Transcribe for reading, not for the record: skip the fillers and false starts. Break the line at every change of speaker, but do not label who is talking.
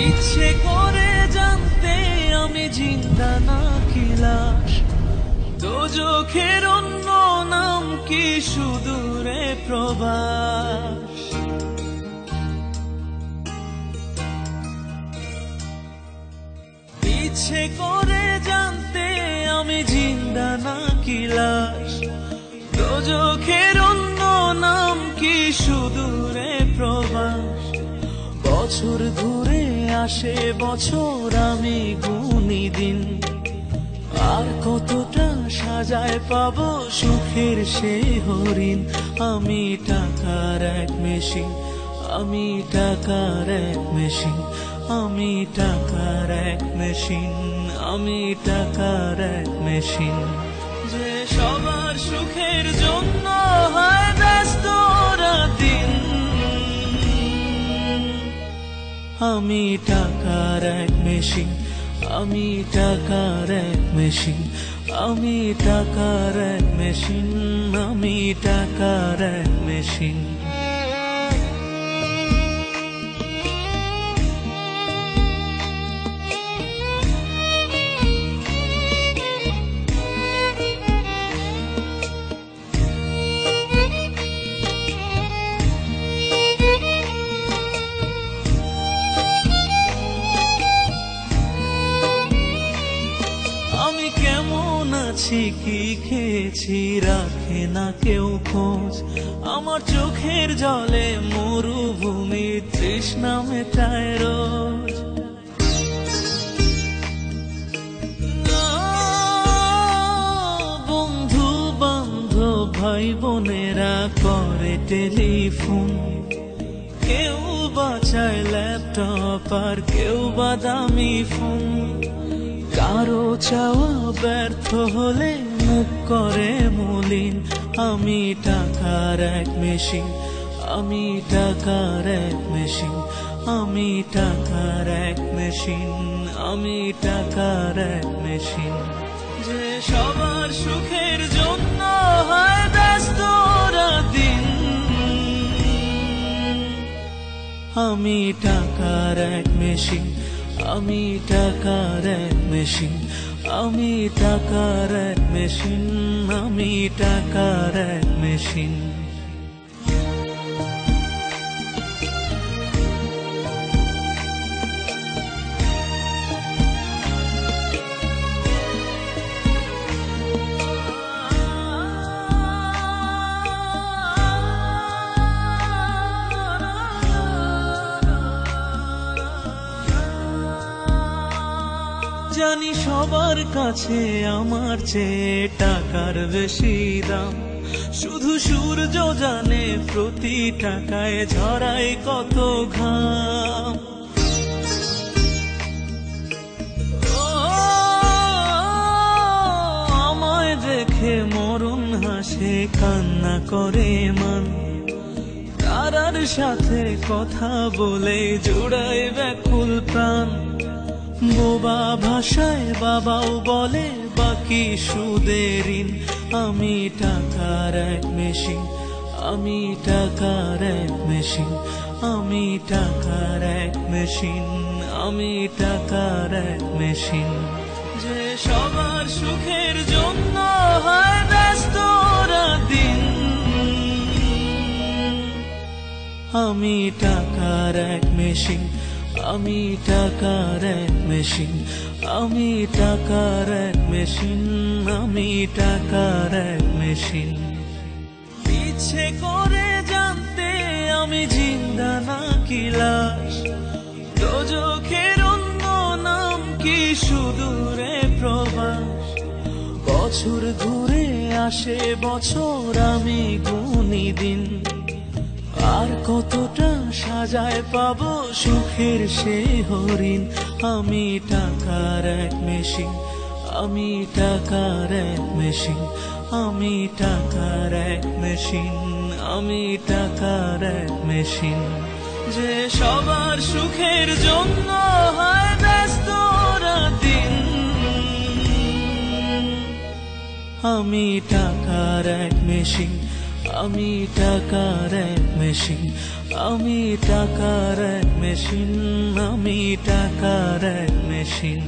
ইচ্ছে করে জানতে আমি জিন্দা নাকি লাশ, দোজখের অন্য নাম কি সুদূরে প্রবাস। ইচ্ছে করে জানতে আমি জিন্দা নাকি লাশ, দোজখের অন্য নাম কি সুদূরে প্রবাস। বছর ঘুরে আসে বছর, আমি গুনি দিন, আর কতটা সাজায় পাবো সুখের সে হরিণ। আমি টাকার এক মেশিন, আমি টাকার এক মেশিন, আমি টাকার এক মেশিন, আমি টাকার এক মেশিন। যে সবার সুখের জন্য হয় ব্যস্ত দিন, আমি টাকার এক মেশিন, আমি টাকার এক মেশিন, আমি টাকার এক মেশিন, আমি টাকার এক মেশিন। আমি কেমন আছি কি খেয়েছি রাখে না কেউ খোঁজ, আমার চোখের জলে মরুভূমি তৃষ্ণা মেটায় রোজ। বন্ধু বান্ধব ভাই বোনেরা করে টেলিফোন, কেউ বাঁচায় ল্যাপটপ আর কেউ বাদামি ফোন। কারো চাওয়া ব্যর্থ হলে মুখ করে মলিন, আমি টাকার এক মেশিন, আমি টাকার এক মেশিন, আমি টাকার এক মেশিন, আমি টাকার এক মেশিন। যে সবার সুখের জন্য হয় ব্যস্ত দিন, আমি টাকার এক মেশিন, আমি টাকার এক মেশিন, আমি টাকার এক মেশিন, আমি টাকার এক মেশিন। জানি সবার কাছে আমার চেয়ে টাকার বেশি দাম, শুধু সূর্য জানে প্রতি টাকায় ঝরায় কত ঘাম। আমায় দেখে মরণ হাসে কান্না করে মান, তারার সাথে কথা বলে জোড়ায় ব্যাকুল প্রাণ। বোবা ভাষায় বাবাও বলে বাকি সুদের ঋণ, আমি টাকার এক মেশিন, আমি টাকার এক মেশিন, আমি টাকার এক মেশিন, আমি টাকার এক মেশিন। যে সবার সুখের জন্য হয় ব্যস্ত দিন, আমি টাকার এক মেশিন, আমি টাকার এক মেশিন, আমি টাকার এক মেশিন, আমি টাকার এক মেশিন। ইচ্ছে করে জানতে আমি জিন্দা নাকি লাশ, দোজখের অন্য নাম কি সুদূরে প্রবাস। বছর ঘুরে আসে বছর, আমি গুনি দিন, আর কতটা সাজায় পাবো সুখের সে হরিণ। আমি টাকার এক মেশিন, আমি টাকার এক মেশিন, আমি টাকার এক মেশিন, আমি টাকার এক মেশিন। যে সবার সুখের জন্য হয় ব্যস্ত দিন, আমি টাকার এক মেশিন, আমি টাকার এক মেশিন, আমি টাকার এক মেশিন, আমি টাকার এক মেশিন।